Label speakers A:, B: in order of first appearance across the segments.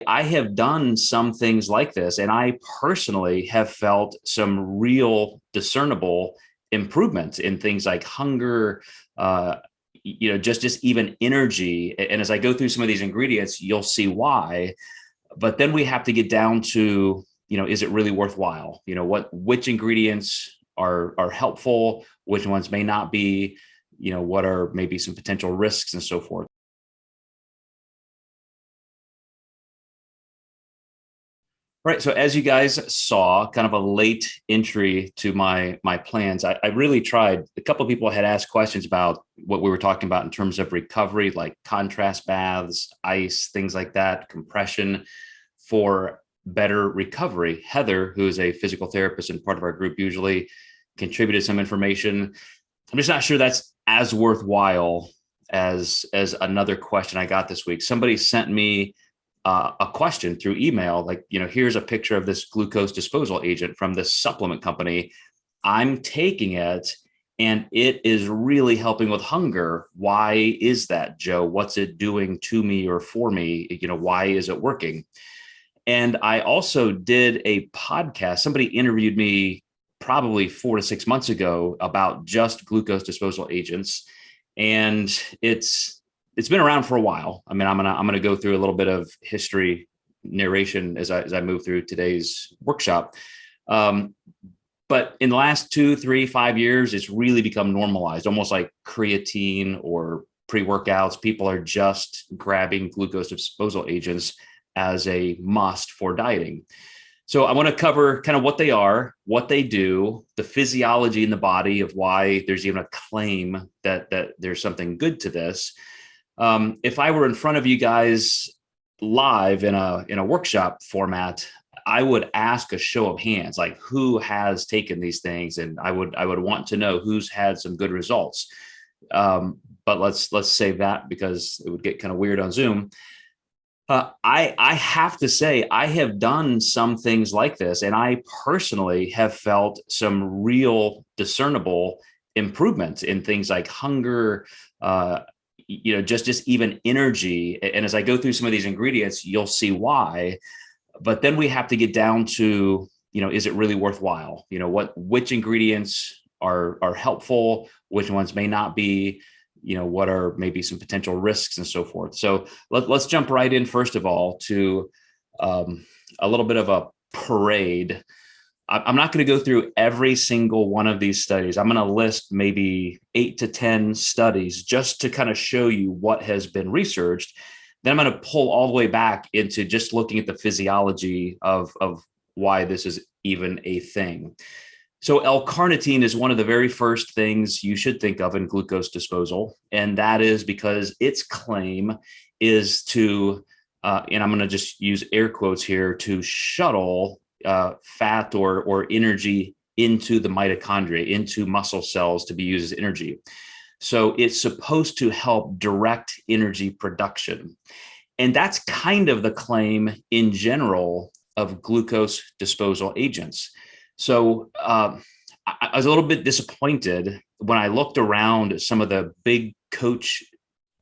A: I have done some things like this, and I personally have felt some real discernible improvements in things like hunger, uh, just even energy. And as I go through some of these ingredients, you'll see why. But then we have to get down to, is it really worthwhile? Which ingredients are helpful, which ones may not be, what are maybe some potential risks and so forth. Right. So as you guys saw, kind of a late entry to my plans, I really tried. A couple of people had asked questions about what we were talking about in terms of recovery, like contrast baths, ice, things like that, compression for better recovery. Heather, who is a physical therapist and part of our group, usually contributed some information. I'm just not sure that's as worthwhile as another question I got this week. Somebody sent me a question through email, like, here's a picture of this glucose disposal agent from this supplement company. I'm taking it and it is really helping with hunger. Why is that, Joe? What's it doing to me or for me? Why is it working? And I also did a podcast. Somebody interviewed me probably 4 to 6 months ago about just glucose disposal agents. And it's been around for a while. I mean, I'm gonna go through a little bit of history narration as I move through today's workshop. But in the last 2, 3, 5 years, it's really become normalized, almost like creatine or pre-workouts. People are just grabbing glucose disposal agents as a must for dieting. So I want to cover kind of what they are, what they do, the physiology in the body of why there's even a claim that there's something good to this. If I were in front of you guys live in a workshop format, I would ask a show of hands, like who has taken these things, and I would want to know who's had some good results. But let's save that because it would get kind of weird on Zoom. I have to say I have done some things like this, and I personally have felt some real discernible improvements in things like hunger, just even energy. And as I go through some of these ingredients, you'll see why. But then we have to get down to, is it really worthwhile? Which ingredients are helpful, which ones may not be, what are maybe some potential risks and so forth. So let's jump right in, first of all, to a little bit of a parade. I'm not going to go through every single one of these studies. I'm going to list maybe 8 to 10 studies just to kind of show you what has been researched. Then I'm going to pull all the way back into just looking at the physiology of why this is even a thing. So L-carnitine is one of the very first things you should think of in glucose disposal. And that is because its claim is to, and I'm going to just use air quotes here, to shuttle fat or energy into the mitochondria, into muscle cells to be used as energy. So it's supposed to help direct energy production. And that's kind of the claim in general of glucose disposal agents. So I was a little bit disappointed when I looked around at some of the big coach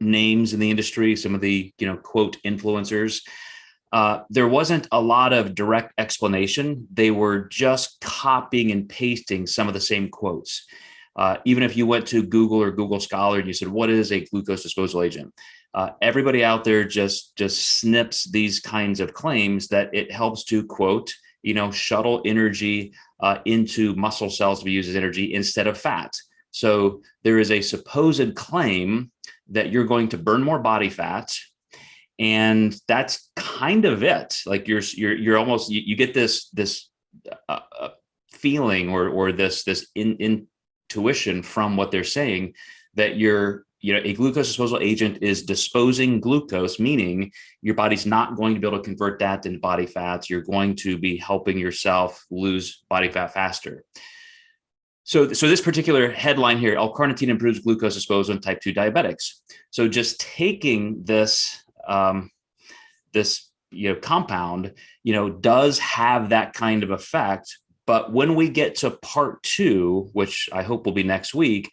A: names in the industry, some of the, quote, influencers. There wasn't a lot of direct explanation. They were just copying and pasting some of the same quotes. Even if you went to Google or Google Scholar and you said, what is a glucose disposal agent? Everybody out there just snips these kinds of claims that it helps to, quote, shuttle energy into muscle cells to be used as energy instead of fat. So there is a supposed claim that you're going to burn more body fat, and that's kind of it. Like you're almost, you get this feeling or this intuition from what they're saying that a glucose disposal agent is disposing glucose, meaning your body's not going to be able to convert that into body fats. You're going to be helping yourself lose body fat faster. So this particular headline here, L-carnitine improves glucose disposal in type 2 diabetics. So just taking this compound, does have that kind of effect. But when we get to part 2, which I hope will be next week,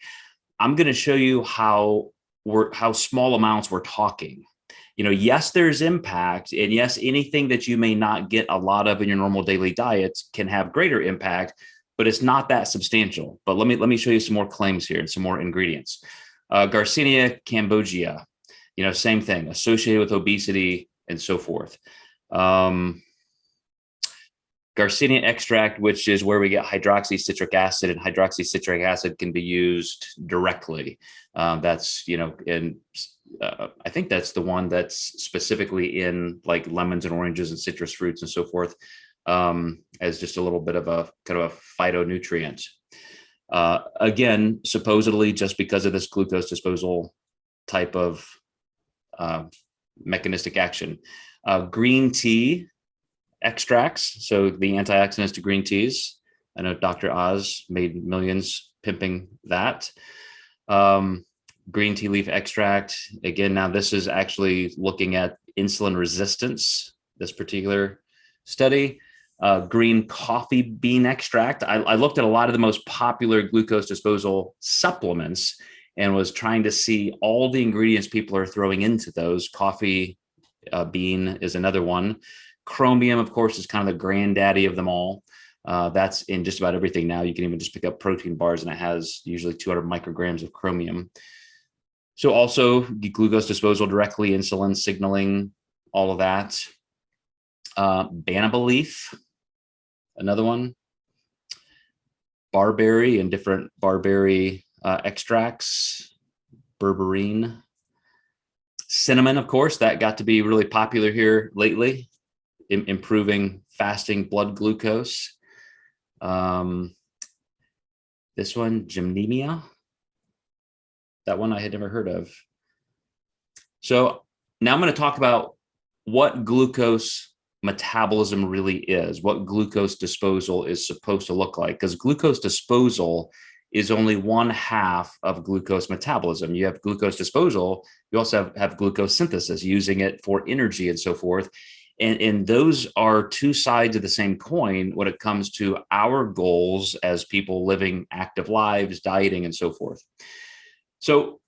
A: I'm going to show you how small amounts we're talking. yes, there's impact, and yes, anything that you may not get a lot of in your normal daily diet can have greater impact, but it's not that substantial. But let me show you some more claims here and some more ingredients. Garcinia cambogia, same thing, associated with obesity and so forth. Garcinia extract, which is where we get hydroxycitric acid, and hydroxycitric acid can be used directly. That's, I think that's the one that's specifically in like lemons and oranges and citrus fruits and so forth, as just a little bit of a kind of a phytonutrient. Again, supposedly just because of this glucose disposal type of mechanistic action. Green tea extracts, so the antioxidants to green teas. I know Dr. Oz made millions pimping that. Green tea leaf extract. Again, now this is actually looking at insulin resistance, this particular study. Green coffee bean extract. I looked at a lot of the most popular glucose disposal supplements and was trying to see all the ingredients people are throwing into those. Coffee bean is another one. Chromium, of course, is kind of the granddaddy of them all. That's in just about everything now. You can even just pick up protein bars and it has usually 200 micrograms of chromium. So also glucose disposal directly, insulin signaling, all of that. Banana leaf, another one. Barberry and different barberry extracts. Berberine. Cinnamon, of course, that got to be really popular here lately, improving fasting blood glucose. This one, gymnemia. That one I had never heard of. So now I'm going to talk about what glucose metabolism really is, what glucose disposal is supposed to look like, because glucose disposal is only one half of glucose metabolism. You have glucose disposal, you also have glucose synthesis, using it for energy and so forth. And those are two sides of the same coin when it comes to our goals as people living active lives, dieting, and so forth. So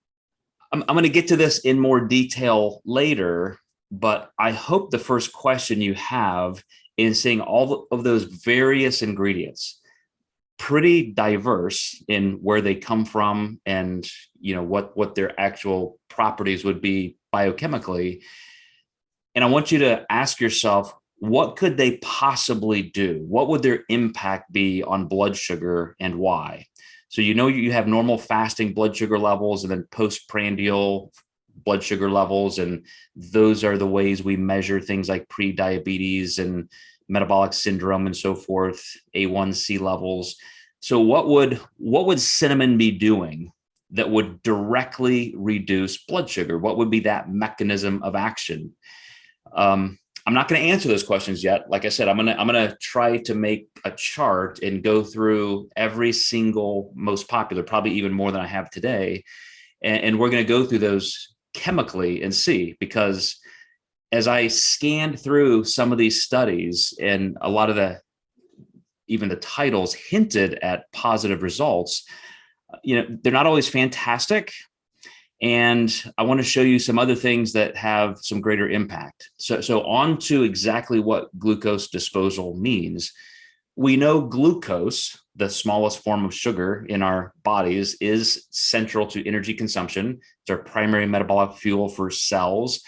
A: I'm going to get to this in more detail later, but I hope the first question you have in seeing all of those various ingredients, pretty diverse in where they come from and what their actual properties would be biochemically. And I want you to ask yourself, what could they possibly do? What would their impact be on blood sugar and why? So you have normal fasting blood sugar levels and then postprandial blood sugar levels. And those are the ways we measure things like pre-diabetes and metabolic syndrome and so forth, A1C levels. So what would cinnamon be doing that would directly reduce blood sugar? What would be that mechanism of action? I'm not going to answer those questions yet. Like I said, I'm gonna try to make a chart and go through every single most popular, probably even more than I have today, and we're going to go through those chemically and see, because as I scanned through some of these studies and a lot of even the titles hinted at positive results, they're not always fantastic. And I want to show you some other things that have some greater impact. So on to exactly what glucose disposal means. We know glucose, the smallest form of sugar in our bodies, is central to energy consumption. It's our primary metabolic fuel for cells.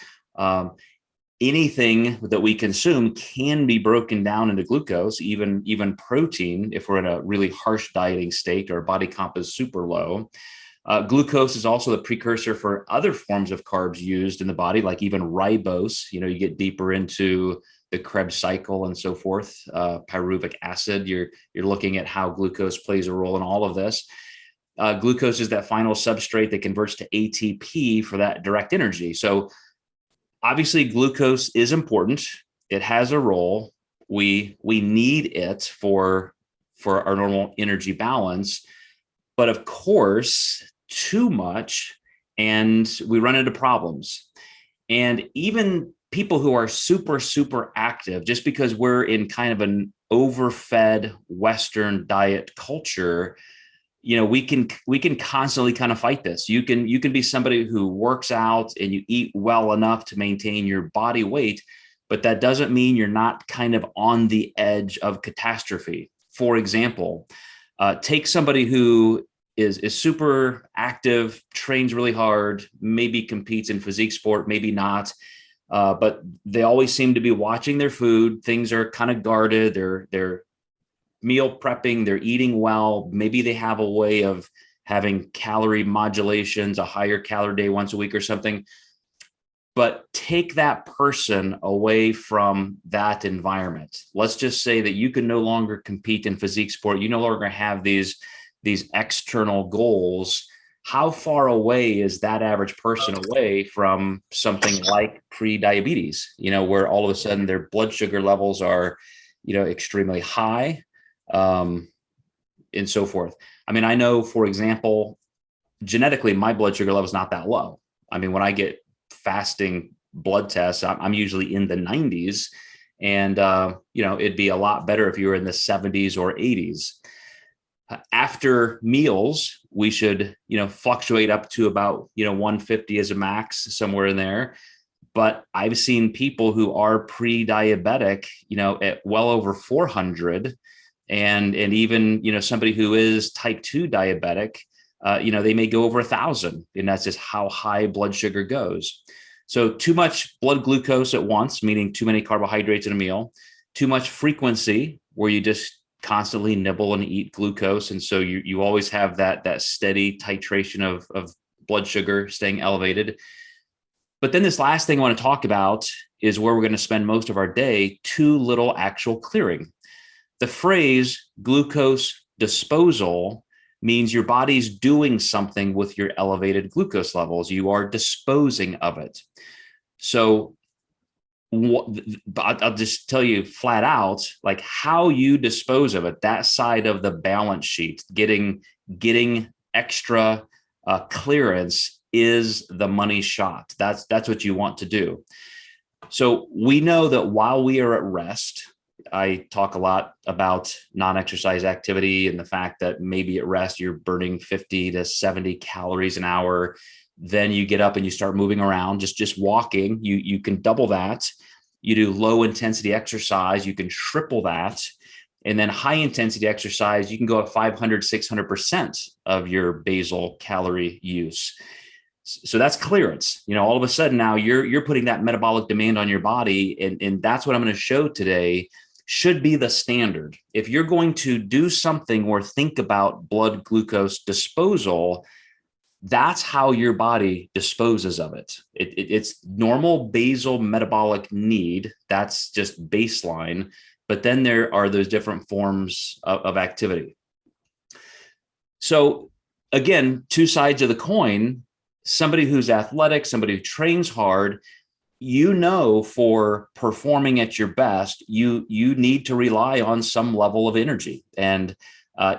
A: Anything that we consume can be broken down into glucose, even protein, if we're in a really harsh dieting state or body comp is super low. Glucose is also the precursor for other forms of carbs used in the body, like even ribose. You get deeper into the Krebs cycle and so forth. Pyruvic acid, you're looking at how glucose plays a role in all of this. Glucose is that final substrate that converts to ATP for that direct energy. So obviously glucose is important. It has a role. We need it for our normal energy balance. But of course, too much, and we run into problems. And even people who are super, super active, just because we're in kind of an overfed Western diet culture, we can constantly kind of fight this. You can be somebody who works out and you eat well enough to maintain your body weight, but that doesn't mean you're not kind of on the edge of catastrophe. For example, take somebody who is super active, trains really hard, maybe competes in physique sport, maybe not, but they always seem to be watching their food. Things are kind of guarded. They're meal prepping, they're eating well. Maybe they have a way of having calorie modulations, a higher calorie day once a week or something. But take that person away from that environment. Let's just say that you can no longer compete in physique sport. You no longer have these external goals. How far away is that average person away from something like pre-diabetes, where all of a sudden their blood sugar levels are, extremely high, and so forth. I mean, I know, for example, genetically, my blood sugar level is not that low. I mean, when I get fasting blood tests, I'm usually in the 90s, and it'd be a lot better if you were in the 70s or 80s. After meals, we should, fluctuate up to about, 150 as a max, somewhere in there. But I've seen people who are pre-diabetic, at well over 400, and even, somebody who is type 2 diabetic, they may go over 1,000, and that's just how high blood sugar goes. So too much blood glucose at once, meaning too many carbohydrates in a meal, too much frequency where you just constantly nibble and eat glucose. And so you always have that steady titration of blood sugar staying elevated. But then this last thing I want to talk about is where we're going to spend most of our day: too little actual clearing. The phrase glucose disposal means your body's doing something with your elevated glucose levels. You are disposing of it. So I'll just tell you flat out, like, how you dispose of it, that side of the balance sheet, getting extra clearance is the money shot. That's what you want to do. So we know that while we are at rest, I talk a lot about non-exercise activity and the fact that maybe at rest you're burning 50 to 70 calories an hour. Then you get up and you start moving around, just walking. You can double that. You do low intensity exercise, you can triple that. And then high intensity exercise, you can go up 500, 600% of your basal calorie use. So that's clearance. All of a sudden now you're putting that metabolic demand on your body. And that's what I'm going to show today should be the standard. If you're going to do something or think about blood glucose disposal, that's how your body disposes of it. It's normal basal metabolic need. That's just baseline. But then there are those different forms of activity. So again, two sides of the coin. Somebody who's athletic, somebody who trains hard, for performing at your best, you need to rely on some level of energy. And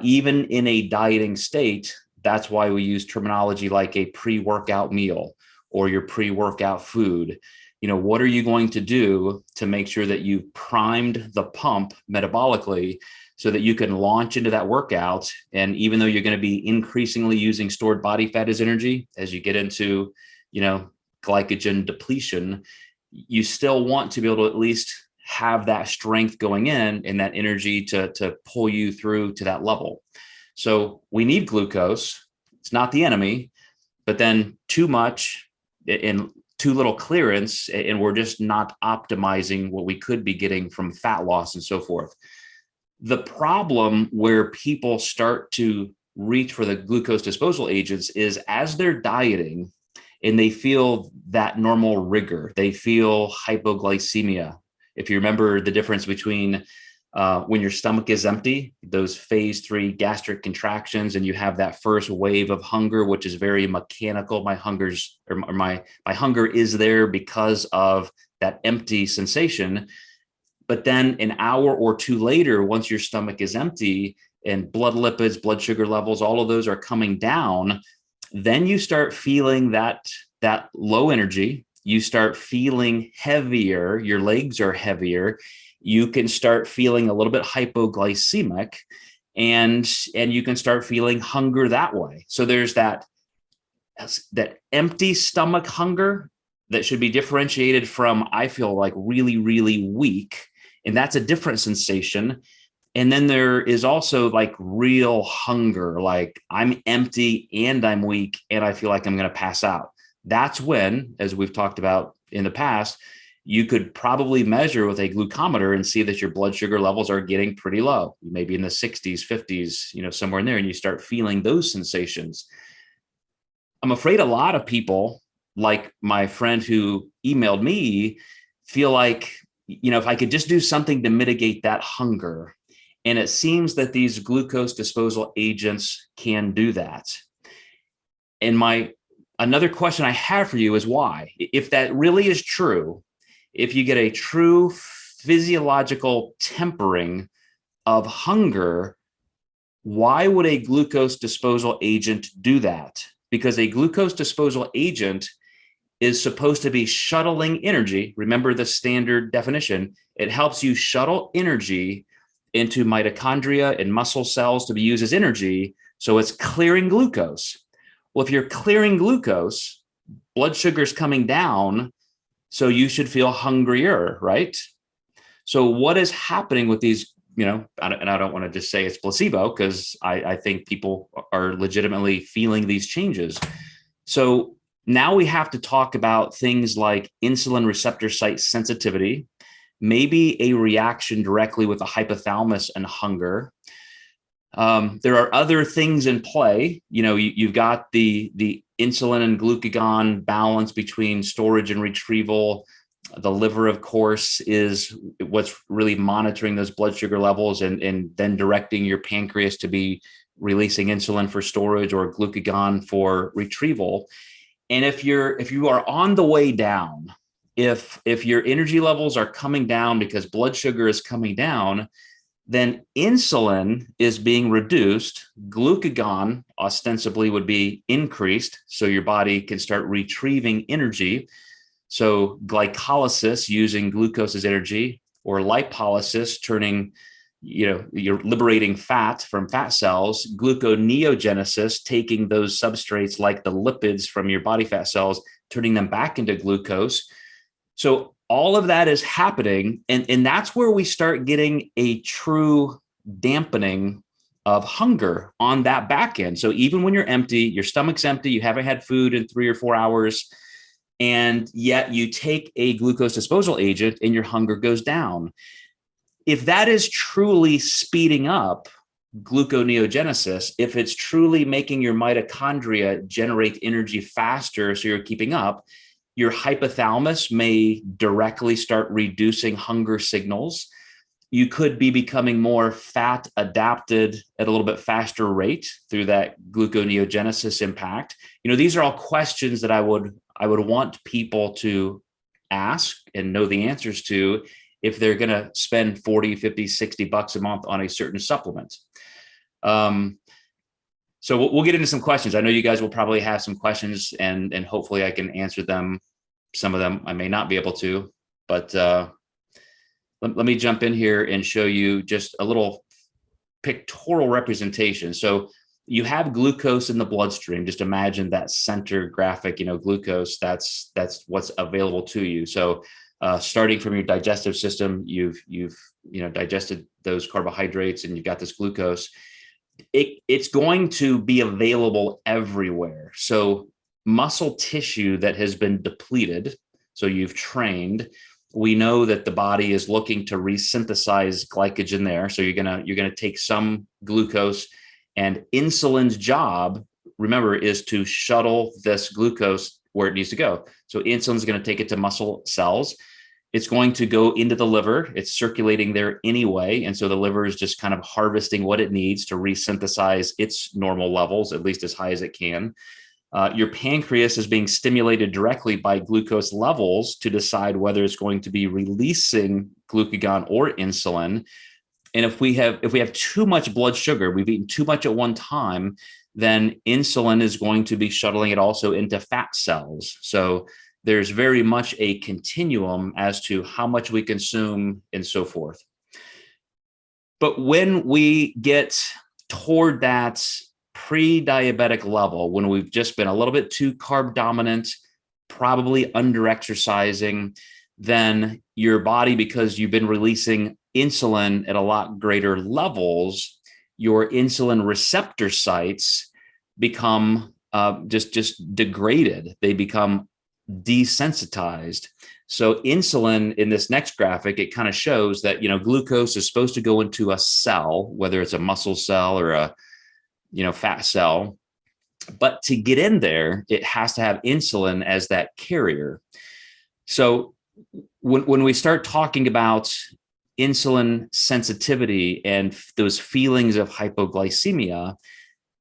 A: even in a dieting state, that's why we use terminology like a pre-workout meal or your pre-workout food. What are you going to do to make sure that you've primed the pump metabolically so that you can launch into that workout? And even though you're going to be increasingly using stored body fat as energy, as you get into, glycogen depletion, you still want to be able to at least have that strength going in and that energy to pull you through to that level. So we need glucose. It's not the enemy, but then too much and too little clearance, and we're just not optimizing what we could be getting from fat loss and so forth. The problem where people start to reach for the glucose disposal agents is as they're dieting and they feel that normal rigor, they feel hypoglycemia. If you remember the difference between when your stomach is empty, those phase 3 gastric contractions, and you have that first wave of hunger, which is very mechanical. My hunger is there because of that empty sensation. But then an hour or two later, once your stomach is empty and blood lipids, blood sugar levels, all of those are coming down, then you start feeling that low energy. You start feeling heavier. Your legs are heavier. You can start feeling a little bit hypoglycemic. and you can start feeling hunger that way. So there's that empty stomach hunger that should be differentiated from, I feel like really, really weak. And that's a different sensation. And then there is also like real hunger, like I'm empty and I'm weak and I feel like I'm going to pass out. That's when, as we've talked about in the past, you could probably measure with a glucometer and see that your blood sugar levels are getting pretty low, maybe in the 60s, 50s, somewhere in there, and you start feeling those sensations. I'm afraid a lot of people, like my friend who emailed me, feel like, if I could just do something to mitigate that hunger. And it seems that these glucose disposal agents can do that. And another question I have for you is why? If that really is true, if you get a true physiological tempering of hunger, why would a glucose disposal agent do that? Because a glucose disposal agent is supposed to be shuttling energy. Remember the standard definition. It helps you shuttle energy into mitochondria and muscle cells to be used as energy. So it's clearing glucose. Well, if you're clearing glucose, blood sugar is coming down, so you should feel hungrier, right? So what is happening with these, and I don't want to just say it's placebo, because I think people are legitimately feeling these changes. So now we have to talk about things like insulin receptor site sensitivity, maybe a reaction directly with the hypothalamus and hunger. There are other things in play. You've got the insulin and glucagon balance between storage and retrieval. The liver, of course, is what's really monitoring those blood sugar levels and then directing your pancreas to be releasing insulin for storage or glucagon for retrieval. And if you are on the way down, if your energy levels are coming down because blood sugar is coming down, then insulin is being reduced. Glucagon ostensibly would be increased, so your body can start retrieving energy. So glycolysis, using glucose as energy, or lipolysis, turning, you're liberating fat from fat cells. Gluconeogenesis, taking those substrates like the lipids from your body fat cells, turning them back into glucose. So all of that is happening. And that's where we start getting a true dampening of hunger on that back end. So even when you're empty, your stomach's empty, you haven't had food in 3 or 4 hours, and yet you take a glucose disposal agent and your hunger goes down. If that is truly speeding up gluconeogenesis, if it's truly making your mitochondria generate energy faster so you're keeping up, your hypothalamus may directly start reducing hunger signals. You could be becoming more fat adapted at a little bit faster rate through that gluconeogenesis impact. These are all questions that I would want people to ask and know the answers to if they're going to spend 40, 50, 60 bucks a month on a certain supplement. So we'll get into some questions. I know you guys will probably have some questions, and hopefully I can answer them. Some of them I may not be able to, but let me jump in here and show you just a little pictorial representation. So you have glucose in the bloodstream. Just imagine that center graphic, glucose, that's what's available to you. So starting from your digestive system, you've digested those carbohydrates and you've got this glucose. It's going to be available everywhere. So muscle tissue that has been depleted, so you've trained, we know that the body is looking to resynthesize glycogen there. So you're gonna take some glucose, and insulin's job, remember, is to shuttle this glucose where it needs to go. So insulin's going to take it to muscle cells. It's going to go into the liver. It's circulating there anyway. And so the liver is just kind of harvesting what it needs to resynthesize its normal levels, at least as high as it can. Your pancreas is being stimulated directly by glucose levels to decide whether it's going to be releasing glucagon or insulin. And if we have too much blood sugar, we've eaten too much at one time, then insulin is going to be shuttling it also into fat cells. So there's very much a continuum as to how much we consume and so forth. But when we get toward that pre-diabetic level, when we've just been a little bit too carb dominant, probably under exercising, then your body, because you've been releasing insulin at a lot greater levels, your insulin receptor sites become just degraded. They become desensitized. So insulin in this next graphic, it kind of shows that, glucose is supposed to go into a cell, whether it's a muscle cell or a, fat cell. But to get in there, it has to have insulin as that carrier. So when we start talking about insulin sensitivity and those feelings of hypoglycemia,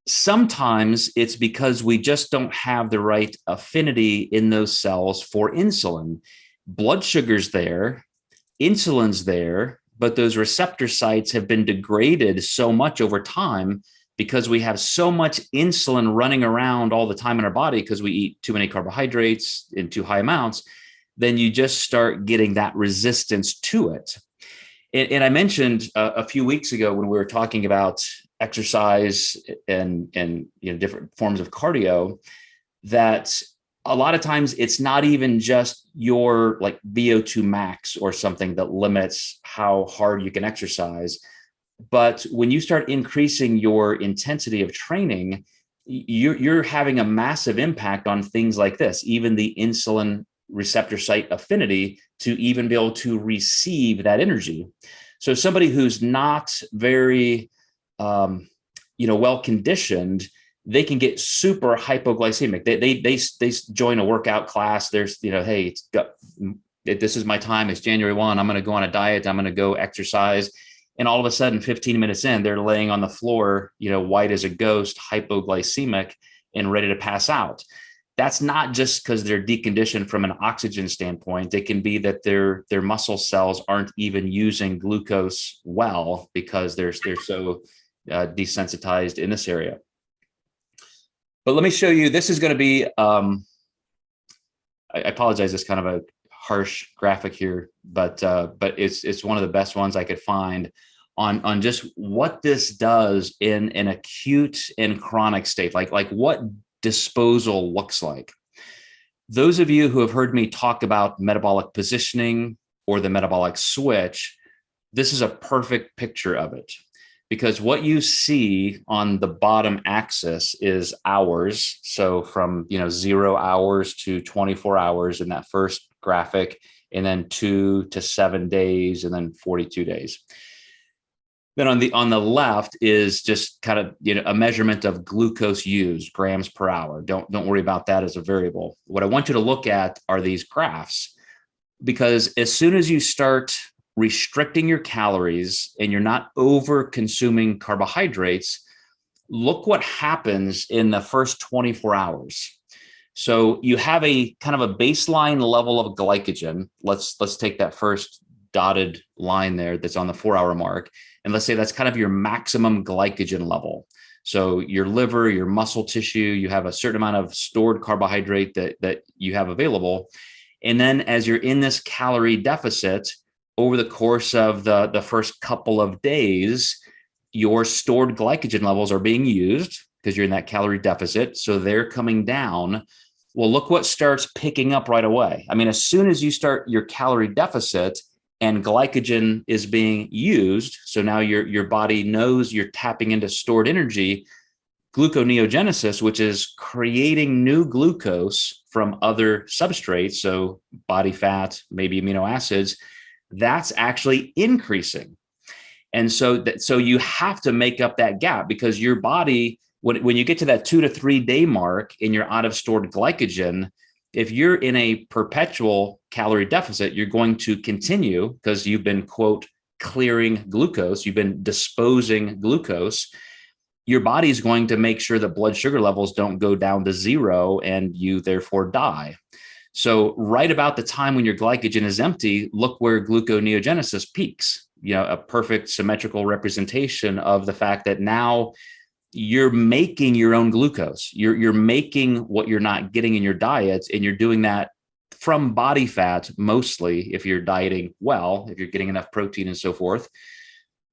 A: sometimes it's because we just don't have the right affinity in those cells for insulin. Blood sugar's there, insulin's there, but those receptor sites have been degraded so much over time because we have so much insulin running around all the time in our body because we eat too many carbohydrates in too high amounts. Then you just start getting that resistance to it. And I mentioned a few weeks ago when we were talking about exercise and different forms of cardio, that a lot of times it's not even just your like VO2 max or something that limits how hard you can exercise. But when you start increasing your intensity of training, you're having a massive impact on things like this, even the insulin receptor site affinity to even be able to receive that energy. So somebody who's not very, well conditioned, they can get super hypoglycemic. They join a workout class. There's, hey, this is my time. It's January 1. I'm going to go on a diet. I'm going to go exercise. And all of a sudden, 15 minutes in, they're laying on the floor, white as a ghost, hypoglycemic and ready to pass out. That's not just because they're deconditioned from an oxygen standpoint. It can be that their muscle cells aren't even using glucose well because they're so desensitized in this area. But let me show you. This is going to be, I apologize, it's kind of a harsh graphic here, but it's one of the best ones I could find on just what this does in an acute and chronic state, like what disposal looks like. Those of you who have heard me talk about metabolic positioning or the metabolic switch, this is a perfect picture of it. Because what you see on the bottom axis is hours. So from 0 hours to 24 hours in that first graphic, and then 2 to 7 days, and then 42 days. Then on the left is just kind of a measurement of glucose used, grams per hour. Don't worry about that as a variable. What I want you to look at are these graphs, because as soon as you start restricting your calories and you're not over consuming carbohydrates, look what happens in the first 24 hours. So you have a kind of a baseline level of glycogen. Let's take that first dotted line there that's on the 4-hour mark. And let's say that's kind of your maximum glycogen level. So your liver, your muscle tissue, you have a certain amount of stored carbohydrate that you have available. And then as you're in this calorie deficit, over the course of the first couple of days, your stored glycogen levels are being used because you're in that calorie deficit. So they're coming down. Well, look what starts picking up right away. I mean, as soon as you start your calorie deficit and glycogen is being used, so now your body knows you're tapping into stored energy, gluconeogenesis, which is creating new glucose from other substrates, so body fat, maybe amino acids, that's actually increasing. And so you have to make up that gap, because your body, when you get to that 2 to 3 day mark and you're out of stored glycogen, if you're in a perpetual calorie deficit, you're going to continue because you've been, quote, clearing glucose, you've been disposing glucose. Your body's going to make sure that blood sugar levels don't go down to 0 and you therefore die. So right about the time when your glycogen is empty, look where gluconeogenesis peaks, a perfect symmetrical representation of the fact that now you're making your own glucose. You're making what you're not getting in your diet, and you're doing that from body fat mostly if you're dieting well, if you're getting enough protein and so forth.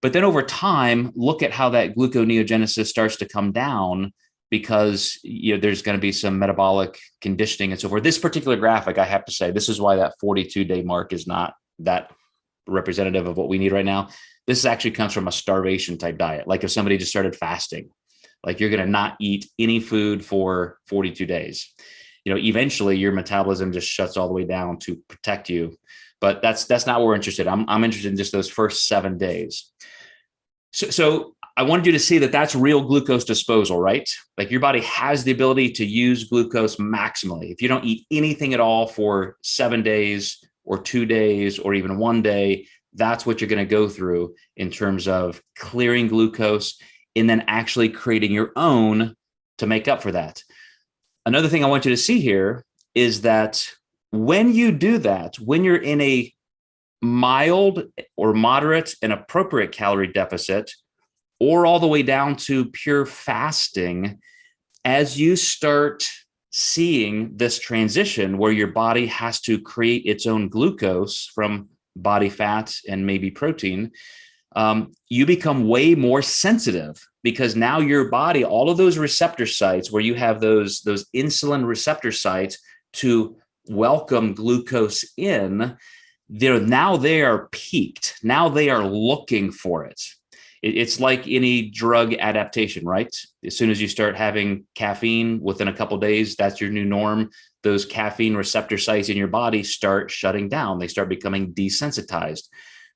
A: But then over time, look at how that gluconeogenesis starts to come down because there's going to be some metabolic conditioning and so forth. This particular graphic, I have to say, this is why that 42-day mark is not that representative of what we need right now. This actually comes from a starvation type diet. Like if somebody just started fasting, like you're going to not eat any food for 42 days. Eventually your metabolism just shuts all the way down to protect you. But that's not what we're interested in. I'm interested in just those first 7 days. So I wanted you to see that that's real glucose disposal, right? Like your body has the ability to use glucose maximally. If you don't eat anything at all for 7 days or 2 days or even 1 day, that's what you're going to go through in terms of clearing glucose and then actually creating your own to make up for that. Another thing I want you to see here is that when you do that, when you're in a mild or moderate and appropriate calorie deficit, or all the way down to pure fasting, as you start seeing this transition where your body has to create its own glucose from body fat and maybe protein, you become way more sensitive because now your body, all of those receptor sites where you have those insulin receptor sites to welcome glucose in, they are peaked. Now they are looking for it. It's like any drug adaptation, right? As soon as you start having caffeine within a couple of days, that's your new norm. Those caffeine receptor sites in your body start shutting down. They start becoming desensitized.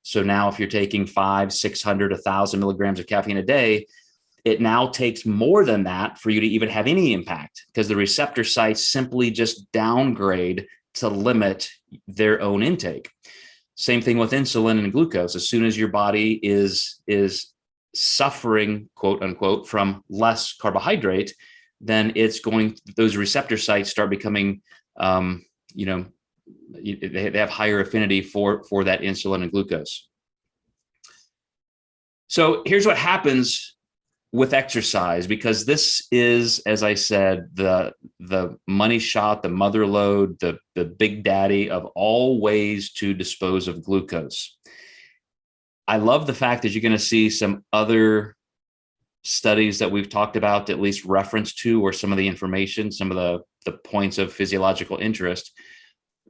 A: So now if you're taking 500, 600, 1,000 milligrams of caffeine a day, it now takes more than that for you to even have any impact because the receptor sites simply just downgrade to limit their own intake. Same thing with insulin and glucose. As soon as your body is suffering, quote unquote, from less carbohydrate, then those receptor sites start becoming, they have higher affinity for that insulin and glucose. So here's what happens with exercise, because this is, as I said, the money shot, the mother lode, the big daddy of all ways to dispose of glucose. I love the fact that you're going to see some other studies that we've talked about, at least reference to, or some of the information, some of the points of physiological interest,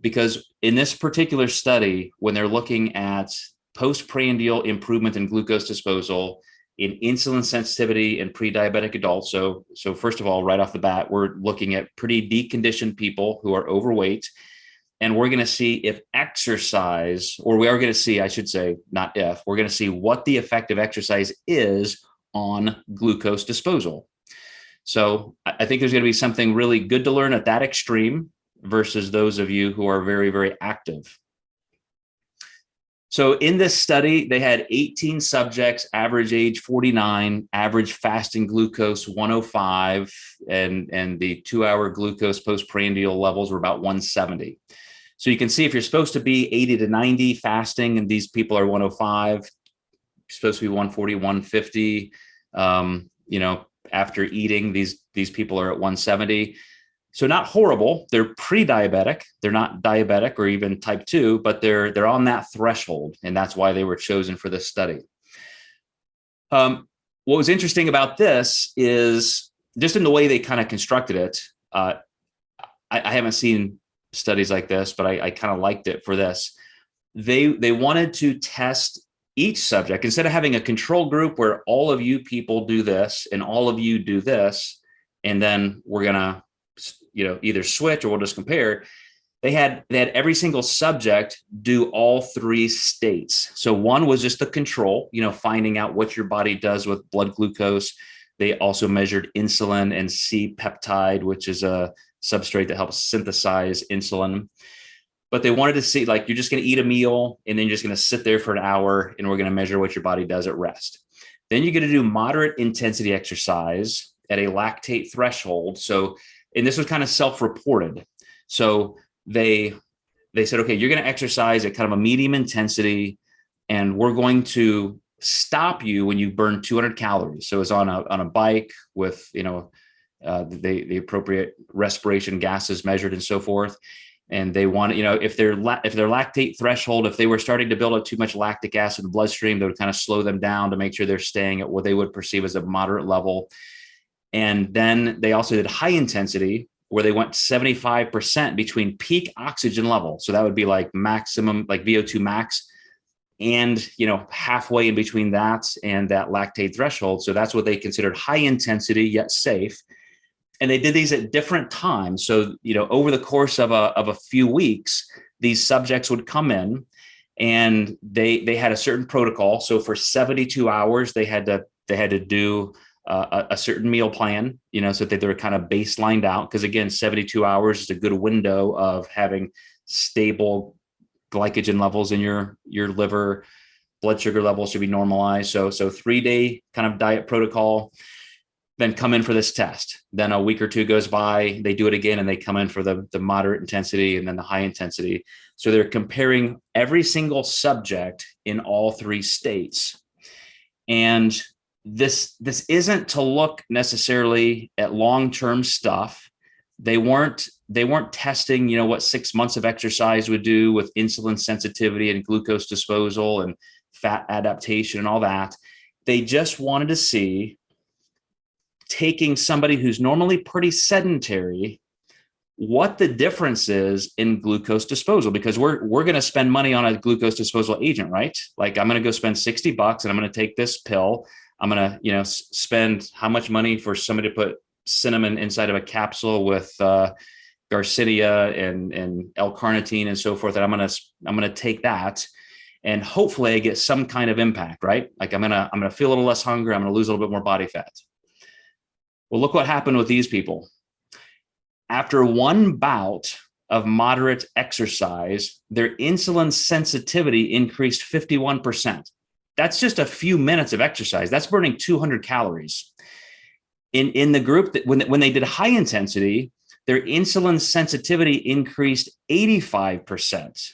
A: because in this particular study, when they're looking at postprandial improvement in glucose disposal in insulin sensitivity in pre-diabetic adults. So first of all, right off the bat, we're looking at pretty deconditioned people who are overweight. And we're going to see if exercise, or we are going to see, I should say, not if, we're going to see what the effect of exercise is on glucose disposal. So I think there's going to be something really good to learn at that extreme versus those of you who are very, very active. So in this study, they had 18 subjects, average age 49, average fasting glucose 105, and the 2-hour glucose postprandial levels were about 170. So you can see if you're supposed to be 80 to 90 fasting, and these people are 105, you're supposed to be 140, 150. After eating, these people are at 170. So not horrible. They're pre-diabetic. They're not diabetic or even type 2, but they're on that threshold, and that's why they were chosen for this study. What was interesting about this is just in the way they kind of constructed it. I haven't seen studies like this, but I kind of liked it for this. They wanted to test each subject instead of having a control group where all of you people do this and all of you do this, and then we're gonna either switch or we'll just compare. They had every single subject do all 3 states. So one was just the control, finding out what your body does with blood glucose. They also measured insulin and C-peptide, which is a substrate that helps synthesize insulin. But they wanted to see, like, you're just going to eat a meal and then you're just going to sit there for an hour and we're going to measure what your body does at rest. Then you're going to do moderate intensity exercise at a lactate threshold. And this was kind of self-reported. So they said, okay, you're going to exercise at kind of a medium intensity, and we're going to stop you when you burn 200 calories. So it's on a bike with, the appropriate respiration gases measured and so forth. And they want to, if their lactate threshold, if they were starting to build up too much lactic acid in the bloodstream, they would kind of slow them down to make sure they're staying at what they would perceive as a moderate level. And then they also did high intensity, where they went 75% between peak oxygen level. So that would be like maximum, like VO2 max, and halfway in between that and that lactate threshold. So that's what they considered high intensity yet safe. And they did these at different times. So, over the course of a few weeks, these subjects would come in and they had a certain protocol. So for 72 hours, they had to do a certain meal plan, so that they were kind of baselined out. Because again, 72 hours is a good window of having stable glycogen levels in your liver. Blood sugar levels should be normalized. So 3-day kind of diet protocol. Then come in for this test. Then a week or two goes by, they do it again, and they come in for the moderate intensity and then the high intensity. So they're comparing every single subject in all 3 states. And this isn't to look necessarily at long-term stuff. They weren't testing, what 6 months of exercise would do with insulin sensitivity and glucose disposal and fat adaptation and all that. They just wanted to see, taking somebody who's normally pretty sedentary, what the difference is in glucose disposal, because we're going to spend money on a glucose disposal agent, right? Like, I'm going to go spend $60 and I'm going to take this pill. I'm going to, spend how much money for somebody to put cinnamon inside of a capsule with Garcinia and L-carnitine and so forth. And I'm going to take that, and hopefully I get some kind of impact, right? Like, I'm going to feel a little less hungry. I'm going to lose a little bit more body fat. Well, look what happened with these people. After one bout of moderate exercise, their insulin sensitivity increased 51%. That's just a few minutes of exercise. That's burning 200 calories. In the group that when they did high intensity, their insulin sensitivity increased 85%.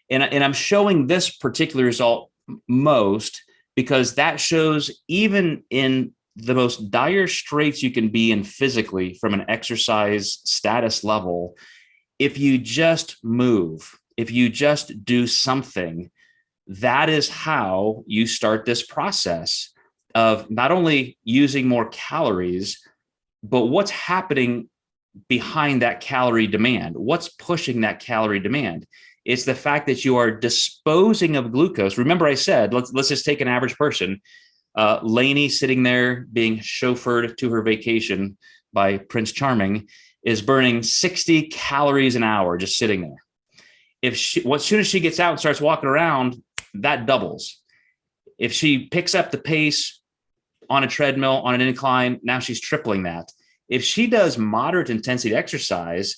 A: And I'm showing this particular result most because that shows, even in the most dire straits you can be in physically from an exercise status level, if you just move, if you just do something, that is how you start this process of not only using more calories, but what's happening behind that calorie demand. What's pushing that calorie demand? It's the fact that you are disposing of glucose. Remember, I said, let's just take an average person. Lainey, sitting there being chauffeured to her vacation by Prince Charming, is burning 60 calories an hour just sitting there. As soon as she gets out and starts walking around, that doubles. If she picks up the pace on a treadmill, on an incline, now she's tripling that. If she does moderate intensity exercise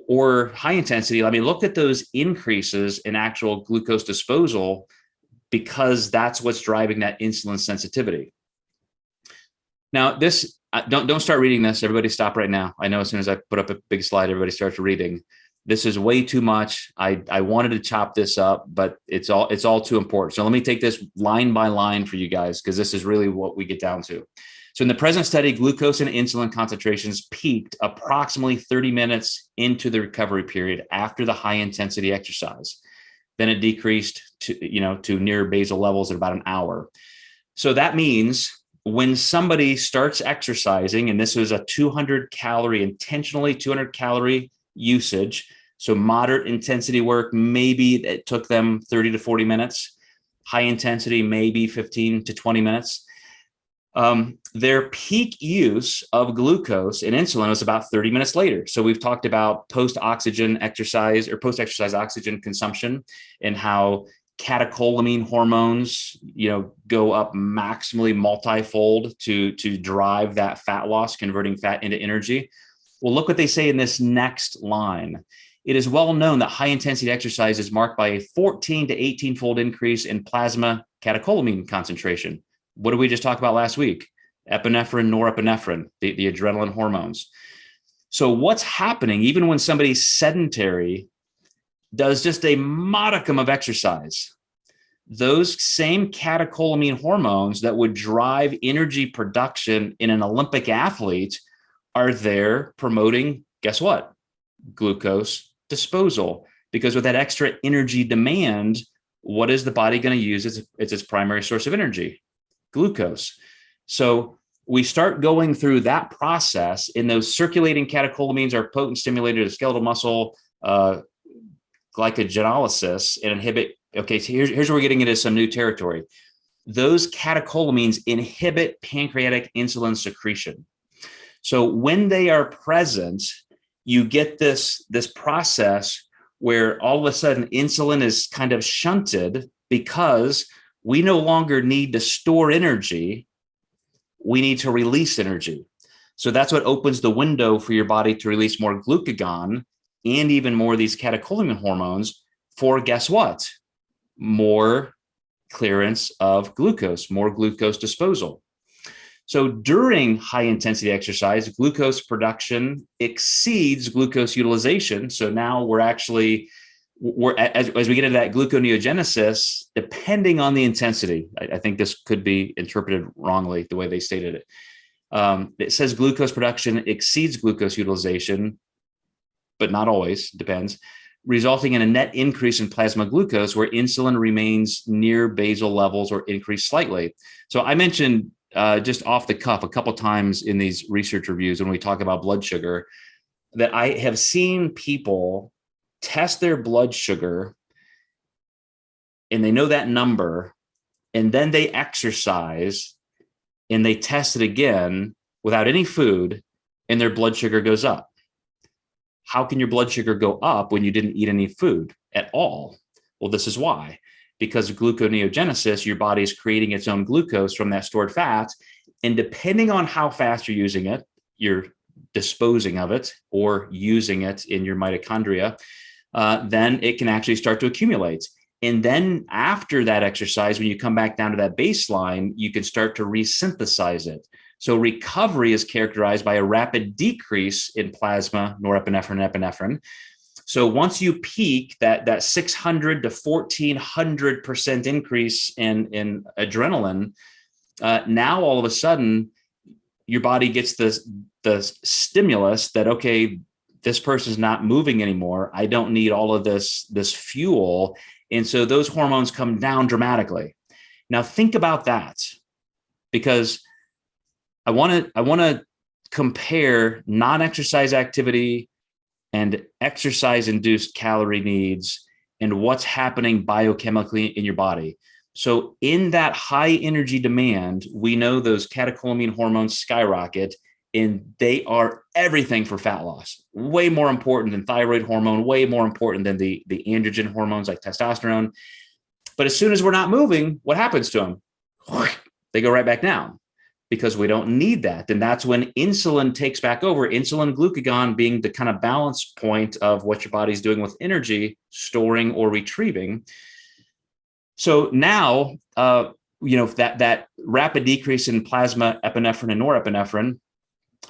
A: or high intensity, look at those increases in actual glucose disposal, because that's what's driving that insulin sensitivity. Now, this, don't start reading this. Everybody stop right now. I know as soon as I put up a big slide, everybody starts reading. This is way too much. I wanted to chop this up, but it's all too important. So let me take this line by line for you guys, because this is really what we get down to. So in the present study, glucose and insulin concentrations peaked approximately 30 minutes into the recovery period after the high intensity exercise. Then it decreased to near basal levels at about an hour. So that means when somebody starts exercising, and this was a 200 calorie usage, so moderate intensity work, maybe it took them 30 to 40 minutes. High intensity, maybe 15 to 20 minutes. Their peak use of glucose and insulin was about 30 minutes later. So we've talked about post-oxygen exercise or post-exercise oxygen consumption, and how catecholamine hormones, go up maximally multifold to drive that fat loss, converting fat into energy. Well, look what they say in this next line. It is well known that high intensity exercise is marked by a 14 to 18-fold increase in plasma catecholamine concentration. What did we just talk about last week? Epinephrine, norepinephrine, the adrenaline hormones. So what's happening, even when somebody's sedentary, does just a modicum of exercise, those same catecholamine hormones that would drive energy production in an Olympic athlete are there promoting, guess what? Glucose disposal, because with that extra energy demand, what is the body going to use? It's its primary source of energy, glucose. So we start going through that process, and those circulating catecholamines are potent stimulators of skeletal muscle glycogenolysis and inhibit. Okay, so here's where we're getting into some new territory. Those catecholamines inhibit pancreatic insulin secretion. So when they are present, you get this process where all of a sudden insulin is kind of shunted because we no longer need to store energy. We need to release energy. So that's what opens the window for your body to release more glucagon and even more of these catecholamine hormones for, guess what? More clearance of glucose, more glucose disposal. So during high intensity exercise, glucose production exceeds glucose utilization. So now we're as we get into that gluconeogenesis, depending on the intensity, I think this could be interpreted wrongly the way they stated it. It says glucose production exceeds glucose utilization, but not always, depends, resulting in a net increase in plasma glucose where insulin remains near basal levels or increased slightly. So I mentioned just off the cuff a couple of times in these research reviews when we talk about blood sugar that I have seen people test their blood sugar and they know that number, and then they exercise and they test it again without any food and their blood sugar goes up. How can your blood sugar go up when you didn't eat any food at all? Well, this is why. Because of gluconeogenesis, your body is creating its own glucose from that stored fat. And depending on how fast you're using it, you're disposing of it or using it in your mitochondria, then it can actually start to accumulate. And then after that exercise, when you come back down to that baseline, you can start to resynthesize it. So recovery is characterized by a rapid decrease in plasma, norepinephrine, and epinephrine. So once you peak that 600 to 1400% increase in adrenaline, now all of a sudden your body gets the stimulus that, okay, this person's not moving anymore. I don't need all of this fuel. And so those hormones come down dramatically. Now think about that, because I want to compare non-exercise activity and exercise-induced calorie needs and what's happening biochemically in your body. So in that high energy demand, we know those catecholamine hormones skyrocket, and they are everything for fat loss. Way more important than thyroid hormone, way more important than the androgen hormones like testosterone. But as soon as we're not moving, what happens to them? They go right back down, because we don't need that. And that's when insulin takes back over, insulin glucagon being the kind of balance point of what your body's doing with energy, storing or retrieving. So now, that rapid decrease in plasma epinephrine and norepinephrine,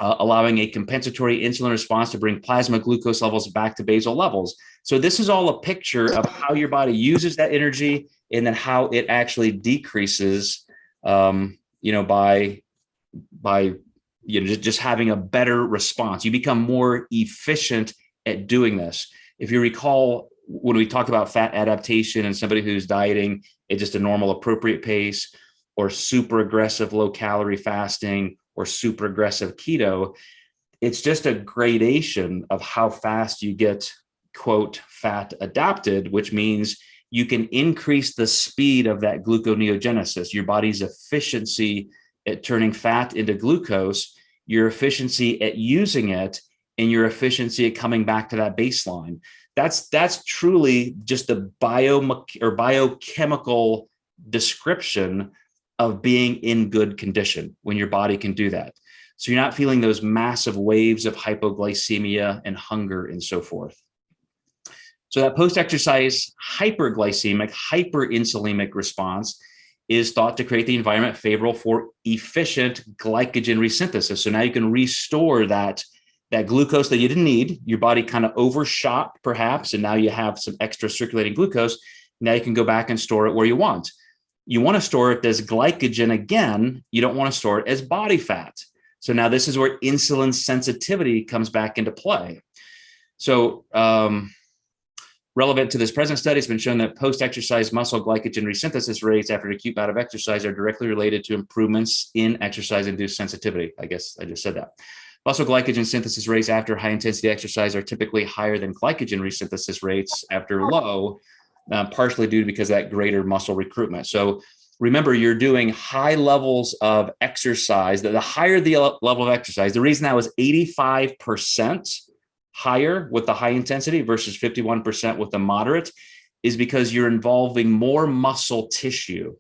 A: allowing a compensatory insulin response to bring plasma glucose levels back to basal levels. So this is all a picture of how your body uses that energy and then how it actually decreases, by just having a better response. You become more efficient at doing this. If you recall, when we talk about fat adaptation and somebody who's dieting at just a normal appropriate pace, or super aggressive low calorie fasting, or super aggressive keto, it's just a gradation of how fast you get, quote, fat adapted, which means you can increase the speed of that gluconeogenesis, your body's efficiency at turning fat into glucose, your efficiency at using it, and your efficiency at coming back to that baseline. That's truly just the biochemical description of being in good condition when your body can do that. So you're not feeling those massive waves of hypoglycemia and hunger and so forth. So that post-exercise hyperglycemic, hyperinsulinic response is thought to create the environment favorable for efficient glycogen resynthesis. So now you can restore that glucose that you didn't need. Your body kind of overshot perhaps, and now you have some extra circulating glucose. Now you can go back and store it where you want. You want to store it as glycogen again. You don't want to store it as body fat. So now this is where insulin sensitivity comes back into play. So Relevant to this present study, it's been shown that post-exercise muscle glycogen resynthesis rates after an acute bout of exercise are directly related to improvements in exercise-induced sensitivity. I guess I just said that. Muscle glycogen synthesis rates after high-intensity exercise are typically higher than glycogen resynthesis rates after low, partially due because of that greater muscle recruitment. So remember, you're doing high levels of exercise. The higher the level of exercise, the reason that was 85% higher with the high intensity versus 51% with the moderate is because you're involving more muscle tissue.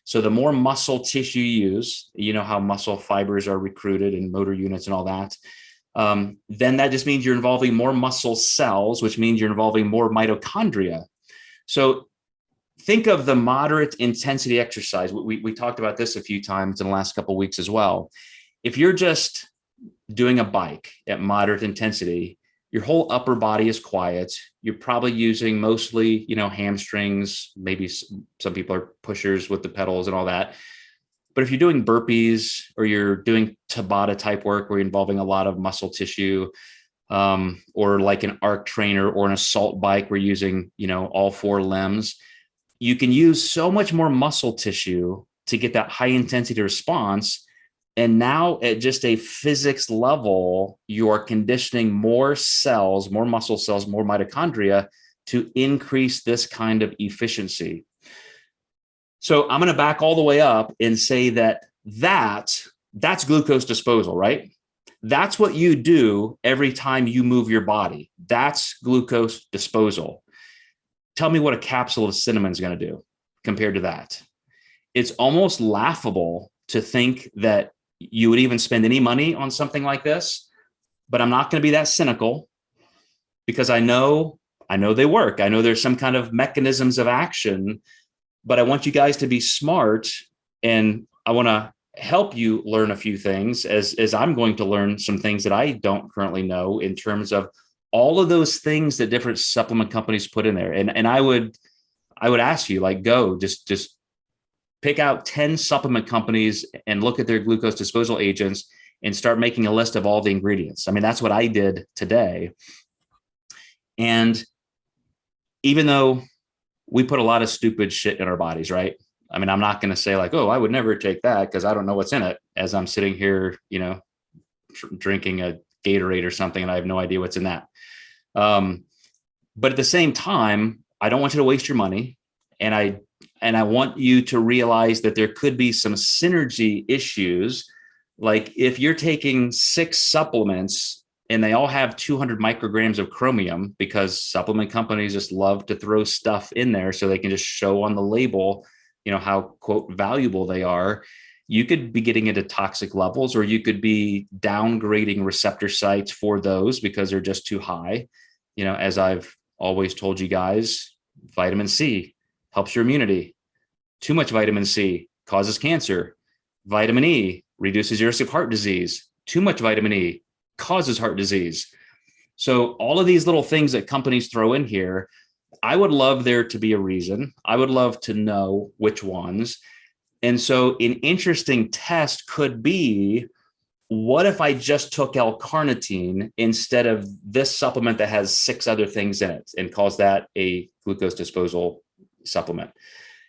A: So the more muscle tissue you use, you know how muscle fibers are recruited and motor units and all that, then that just means you're involving more muscle cells, which means you're involving more mitochondria. So think of the moderate intensity exercise. We talked about this a few times in the last couple of weeks as well. If you're just doing a bike at moderate intensity, your whole upper body is quiet. You're probably using mostly, hamstrings. Maybe some people are pushers with the pedals and all that. But if you're doing burpees or you're doing Tabata type work where you're involving a lot of muscle tissue, or like an arc trainer or an assault bike, we're using, all four limbs. You can use so much more muscle tissue to get that high intensity response. And now at just a physics level, you are conditioning more cells, more muscle cells, more mitochondria to increase this kind of efficiency. So I'm going to back all the way up and say that's glucose disposal, right? That's what you do every time you move your body. That's glucose disposal. Tell me what a capsule of cinnamon is going to do compared to that. It's almost laughable to think that you would even spend any money on something like this, but I'm not going to be that cynical because I know they work. I know there's some kind of mechanisms of action, but I want you guys to be smart, and I want to help you learn a few things as I'm going to learn some things that I don't currently know in terms of all of those things that different supplement companies put in there. And I would ask you, go just pick out 10 supplement companies and look at their glucose disposal agents and start making a list of all the ingredients. I mean, that's what I did today. And even though we put a lot of stupid shit in our bodies, right? I mean, I'm not going to say oh, I would never take that because I don't know what's in it as I'm sitting here, drinking a Gatorade or something, and I have no idea what's in that. But at the same time, I don't want you to waste your money. And I want you to realize that there could be some synergy issues. Like if you're taking 6 supplements and they all have 200 micrograms of chromium, because supplement companies just love to throw stuff in there so they can just show on the label, how, quote, valuable they are. You could be getting into toxic levels, or you could be downgrading receptor sites for those because they're just too high. As I've always told you guys, vitamin C helps your immunity. Too much vitamin C causes cancer. Vitamin E reduces your risk of heart disease. Too much vitamin E causes heart disease. So all of these little things that companies throw in here, I would love there to be a reason. I would love to know which ones. And so an interesting test could be, what if I just took L-carnitine instead of this supplement that has 6 other things in it and calls that a glucose disposal supplement?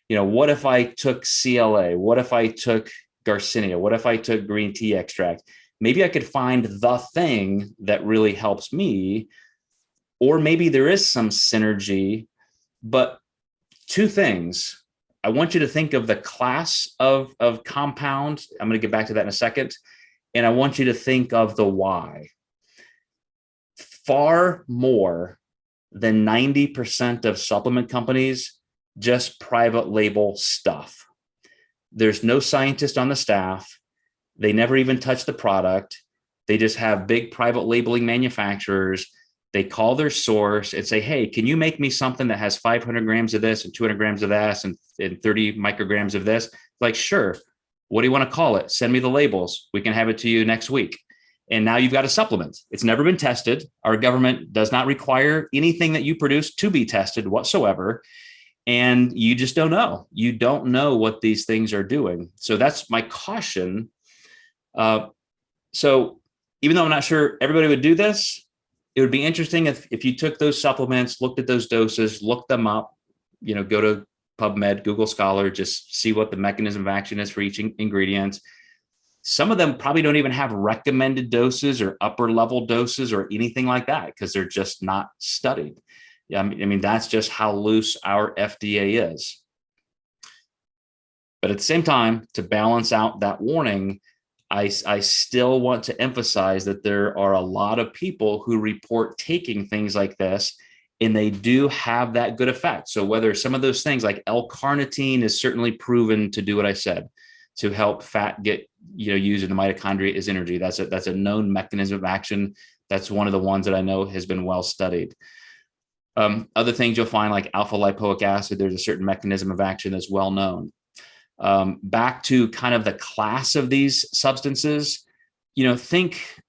A: What if I took CLA? What if I took Garcinia? What if I took green tea extract? Maybe I could find the thing that really helps me, or maybe there is some synergy. But 2 things. I want you to think of the class of compound. I'm going to get back to that in a second. And I want you to think of the why. Far more than 90% of supplement companies just private label stuff. There's no scientist on the staff. They never even touch the product. They just have big private labeling manufacturers. They call their source and say, hey, can you make me something that has 500 grams of this and 200 grams of that and 30 micrograms of this? Like, sure. What do you want to call it? Send me the labels. We can have it to you next week. And now you've got a supplement. It's never been tested. Our government does not require anything that you produce to be tested whatsoever. And you just don't know. You don't know what these things are doing. So that's my caution. So even though I'm not sure everybody would do this, it would be interesting if you took those supplements, looked at those doses, looked them up, go to PubMed, Google Scholar, just see what the mechanism of action is for each ingredient. Some of them probably don't even have recommended doses or upper level doses or anything like that because they're just not studied. Yeah, I mean, that's just how loose our FDA is. But at the same time, to balance out that warning, I still want to emphasize that there are a lot of people who report taking things like this, and they do have that good effect. So whether some of those things like L-carnitine is certainly proven to do what I said, to help fat get used in the mitochondria as energy. That's a known mechanism of action. That's one of the ones that I know has been well studied. Other things you'll find like alpha lipoic acid, there's a certain mechanism of action that's well known. Back to kind of the class of these substances, think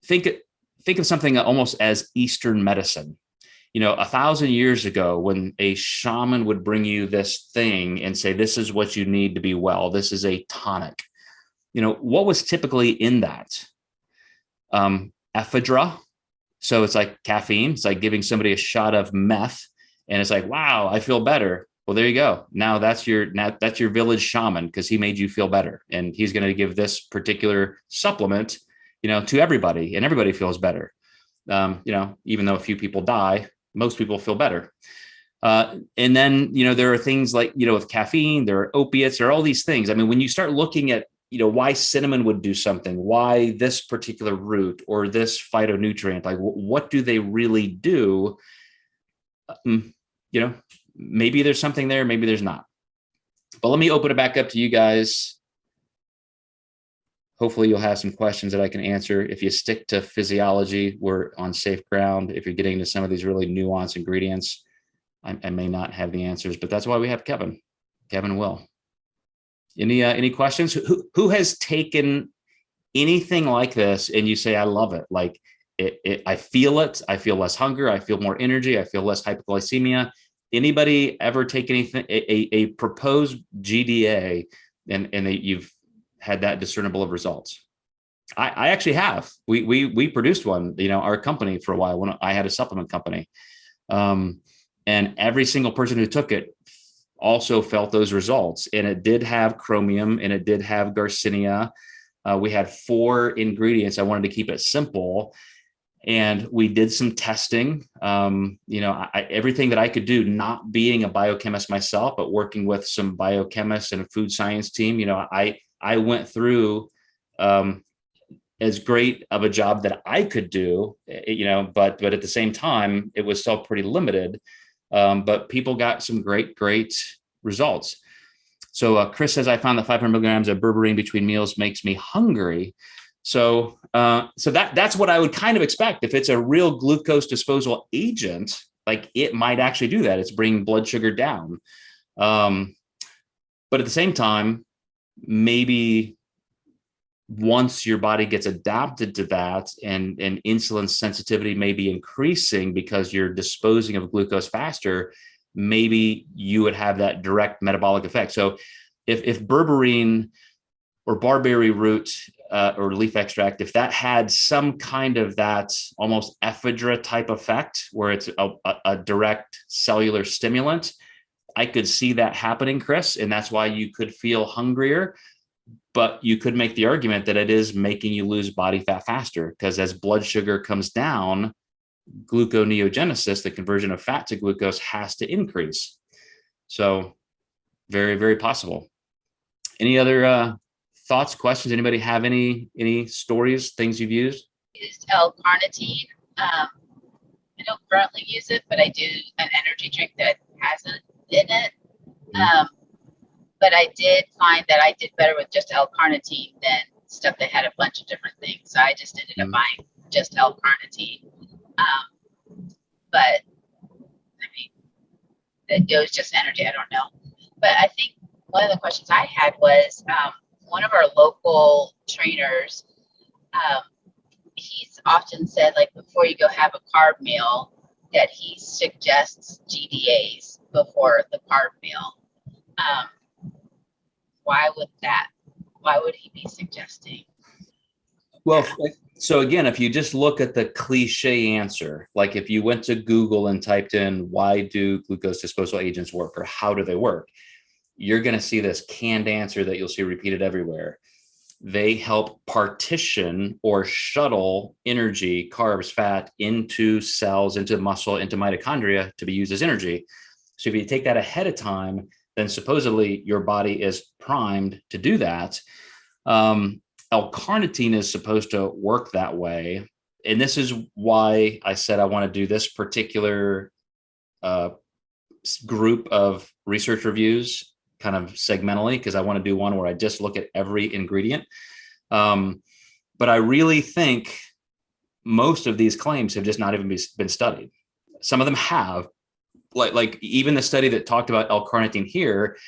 A: of something almost as Eastern medicine. 1,000 years ago, when a shaman would bring you this thing and say, this is what you need to be well, this is a tonic. What was typically in that? Ephedra. So it's like caffeine. It's like giving somebody a shot of meth, and it's like, wow, I feel better. Well, there you go. Now that's your village shaman because he made you feel better, and he's going to give this particular supplement, to everybody, and everybody feels better. Even though a few people die, most people feel better. And then, there are things like, with caffeine, there are opiates, there are all these things. I mean, when you start looking at, why cinnamon would do something, why this particular root or this phytonutrient, like what do they really do? Maybe there's something there, maybe there's not. But let me open it back up to you guys. Hopefully you'll have some questions that I can answer. If you stick to physiology, we're on safe ground. If you're getting into some of these really nuanced ingredients, I may not have the answers, but that's why we have Kevin. Kevin will. Any questions? Who has taken anything like this and you say, I love it. Like I feel it. I feel less hunger. I feel more energy. I feel less hypoglycemia. Anybody ever take anything, a proposed GDA and you've had that discernible of results? I actually have. We produced one, our company for a while when I had a supplement company. And every single person who took it also felt those results. And it did have chromium and it did have Garcinia. We had 4 ingredients. I wanted to keep it simple. And we did some testing, everything that I could do, not being a biochemist myself, but working with some biochemists and a food science team. I went through as great of a job that I could do, but at the same time, it was still pretty limited. But people got some great results. So Chris says, I found that 500 milligrams of berberine between meals makes me hungry. So that's what I would kind of expect. If it's a real glucose disposal agent, like it might actually do that. It's bringing blood sugar down. But at the same time, maybe once your body gets adapted to that and insulin sensitivity may be increasing because you're disposing of glucose faster, maybe you would have that direct metabolic effect. So if berberine or barberry root or leaf extract, if that had some kind of that almost ephedra type effect where it's a direct cellular stimulant, I could see that happening, Chris. And that's why you could feel hungrier. But you could make the argument that it is making you lose body fat faster because as blood sugar comes down, gluconeogenesis, the conversion of fat to glucose, has to increase. So very, very possible. Any other thoughts, questions? Anybody have any stories, things you've used?
B: Used L-carnitine. I don't currently use it, but I do an energy drink that has it in it. But I did find that I did better with just L-carnitine than stuff that had a bunch of different things. So I just ended up buying just L-carnitine. But I mean, it was just energy. I don't know. But I think one of the questions I had was one of our local trainers. He's often said, like, before you go have a carb meal, that he suggests GDAs before the carb meal. Why would he be suggesting?
A: Well, So again, if you just look at the cliche answer, like if you went to Google and typed in, why do glucose disposal agents work, or how do they work? You're going to see this canned answer that you'll see repeated everywhere. They help partition or shuttle energy, carbs, fat into cells, into muscle, into mitochondria to be used as energy. So if you take that ahead of time, then supposedly your body is primed to do that. L-carnitine is supposed to work that way. And this is why I said I want to do this particular group of research reviews kind of segmentally, because I want to do one where I just look at every ingredient. But I really think most of these claims have just not even been studied. Some of them have, like even the study that talked about L-carnitine here,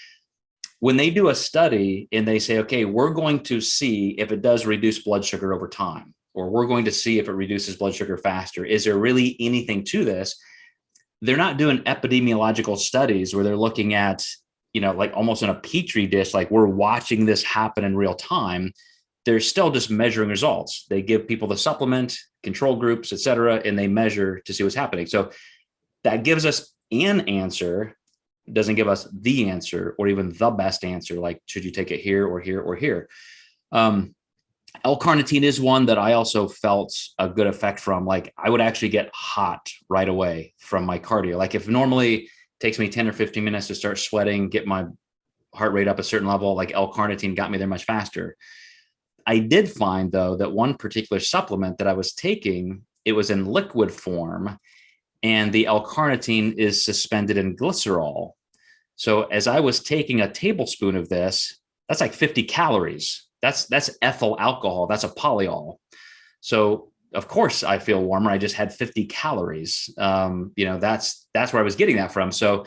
A: when they do a study and they say, okay, we're going to see if it does reduce blood sugar over time, or we're going to see if it reduces blood sugar faster. Is there really anything to this? They're not doing epidemiological studies where they're looking at, like almost in a petri dish, like we're watching this happen in real time. They're still just measuring results. They give people the supplement, control groups, et cetera, and they measure to see what's happening. So that gives us an answer, doesn't give us the answer or even the best answer, like should you take it here or here or here. L-carnitine is one that I also felt a good effect from. Like I would actually get hot right away from my cardio. Like if normally it takes me 10 or 15 minutes to start sweating, get my heart rate up a certain level, like L-carnitine got me there much faster. I did find though that one particular supplement that I was taking, it was in liquid form, and the L-carnitine is suspended in glycerol. So as I was taking a tablespoon of this, that's like 50 calories. That's ethyl alcohol. That's a polyol. So of course I feel warmer. I just had 50 calories. That's where I was getting that from. So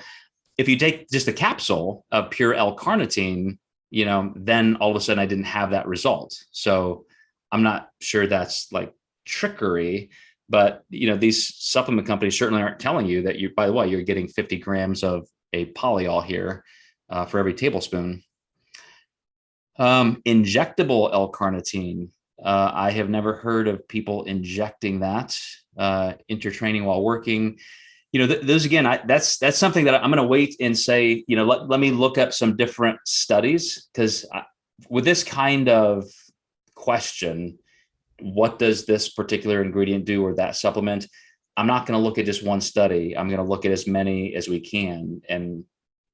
A: if you take just a capsule of pure L-carnitine, then all of a sudden I didn't have that result. So I'm not sure that's like trickery, but these supplement companies certainly aren't telling you that by the way, you're getting 50 grams of a polyol here for every tablespoon. Injectable L-carnitine. I have never heard of people injecting that intertraining while working. Those again, that's something that I'm going to wait and say, let me look up some different studies, because with this kind of question, what does this particular ingredient do or that supplement? I'm not going to look at just one study. I'm going to look at as many as we can. And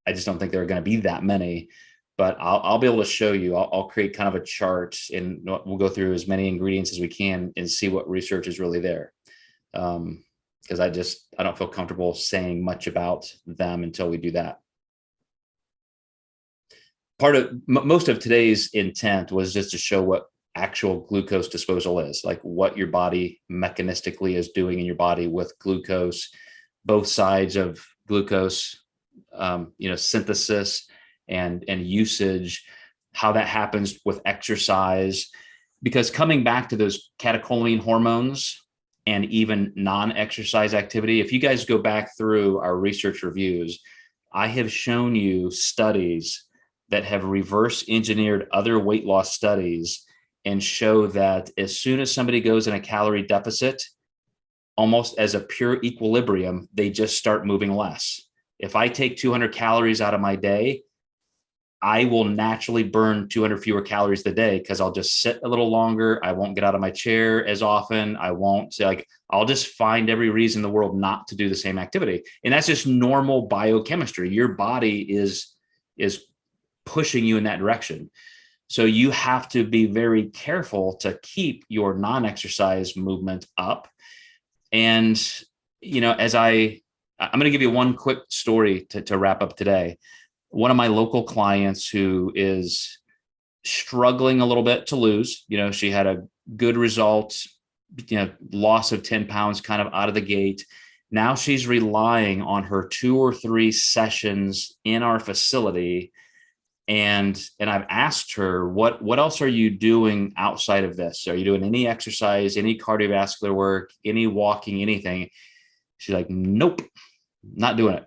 A: I just don't think there are going to be that many, but I'll be able to show you. I'll create kind of a chart and we'll go through as many ingredients as we can and see what research is really there. Because I don't feel comfortable saying much about them until we do that. Most of today's intent was just to show what actual glucose disposal is, like what your body mechanistically is doing in your body with glucose, both sides of glucose, synthesis and usage, how that happens with exercise. Because coming back to those catecholamine hormones and even non-exercise activity, if you guys go back through our research reviews, I have shown you studies that have reverse engineered other weight loss studies and show that as soon as somebody goes in a calorie deficit, almost as a pure equilibrium, they just start moving less. If I take 200 calories out of my day, I will naturally burn 200 fewer calories a day because I'll just sit a little longer. I won't get out of my chair as often. I'll just find every reason in the world not to do the same activity. And that's just normal biochemistry. Your body is pushing you in that direction. So you have to be very careful to keep your non-exercise movement up. And, I'm going to give you one quick story to wrap up today. One of my local clients who is struggling a little bit to lose, she had a good result, loss of 10 pounds kind of out of the gate. Now she's relying on her 2 or 3 sessions in our facility. And I've asked her, what else are you doing outside of this? Are you doing any exercise, any cardiovascular work, any walking, anything? She's like, nope, not doing it.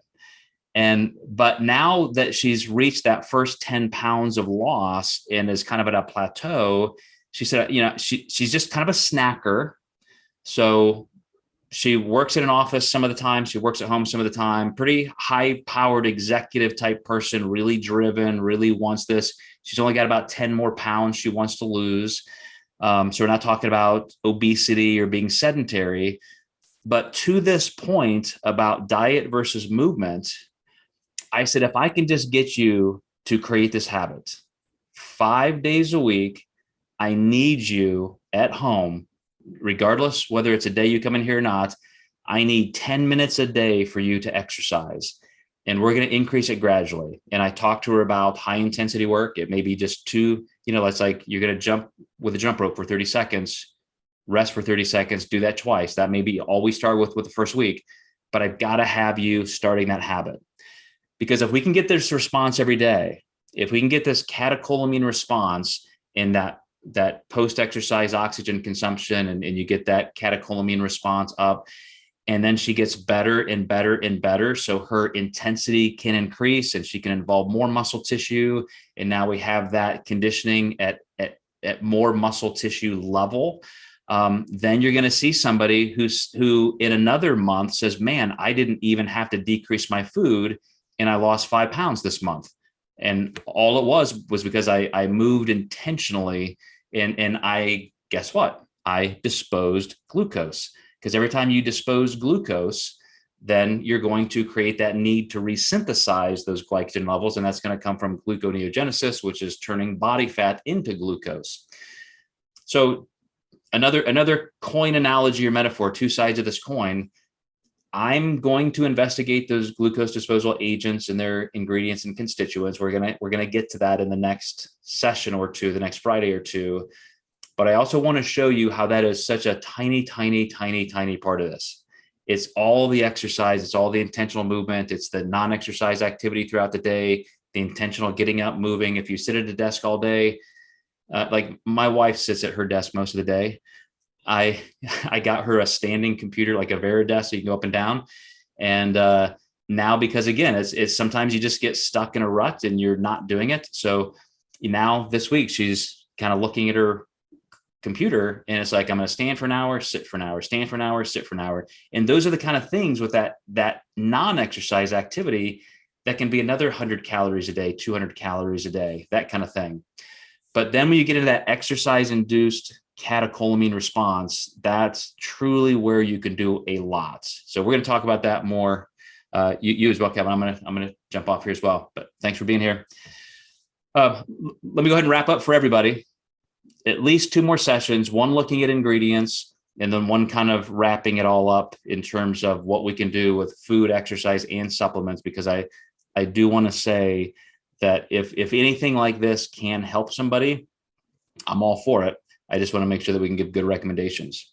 A: But now that she's reached that first 10 pounds of loss and is kind of at a plateau, she said, she's just kind of a snacker. So she works in an office some of the time. She works at home some of the time. Pretty high powered executive type person, really driven, really wants this. She's only got about 10 more pounds she wants to lose. So we're not talking about obesity or being sedentary. But to this point about diet versus movement, I said, if I can just get you to create this habit 5 days a week, I need you at home, regardless whether it's a day you come in here or not. I need 10 minutes a day for you to exercise. And we're going to increase it gradually. And I talked to her about high intensity work. It may be just two, it's like you're going to jump with a jump rope for 30 seconds, rest for 30 seconds, do that twice. That may be all we start with the first week. But I've got to have you starting that habit. Because if we can get this response every day, if we can get this catecholamine response in that post-exercise oxygen consumption, and you get that catecholamine response up, and then she gets better and better and better. So her intensity can increase and she can involve more muscle tissue. And now we have that conditioning at more muscle tissue level. Then you're going to see somebody who in another month says, man, I didn't even have to decrease my food and I lost 5 pounds this month. And all it was because I moved intentionally, and I, guess what? I disposed glucose. Because every time you dispose glucose, then you're going to create that need to resynthesize those glycogen levels. And that's going to come from gluconeogenesis, which is turning body fat into glucose. So another coin analogy or metaphor, two sides of this coin. I'm going to investigate those glucose disposal agents and their ingredients and constituents. We're gonna get to that in the next session or two, the next Friday or two. But I also want to show you how that is such a tiny, tiny, tiny, tiny part of this. It's all the exercise. It's all the intentional movement. It's the non-exercise activity throughout the day, the intentional getting up, moving. If you sit at a desk all day, like my wife sits at her desk most of the day. I got her a standing computer, like a Veridesk, so you can go up and down. And now, because again, it's sometimes you just get stuck in a rut and you're not doing it. So now this week, she's kind of looking at her computer and it's like, I'm going to stand for an hour, sit for an hour, stand for an hour, sit for an hour. And those are the kind of things with that non-exercise activity that can be another 100 calories a day, 200 calories a day, that kind of thing. But then when you get into that exercise-induced catecholamine response, that's truly where you can do a lot. So we're going to talk about that more. You as well, Kevin. I'm going to jump off here as well. But thanks for being here. Let me go ahead and wrap up for everybody. At least 2 more sessions, one looking at ingredients, and then one kind of wrapping it all up in terms of what we can do with food, exercise, and supplements. Because I do want to say that if anything like this can help somebody, I'm all for it. I just want to make sure that we can give good recommendations.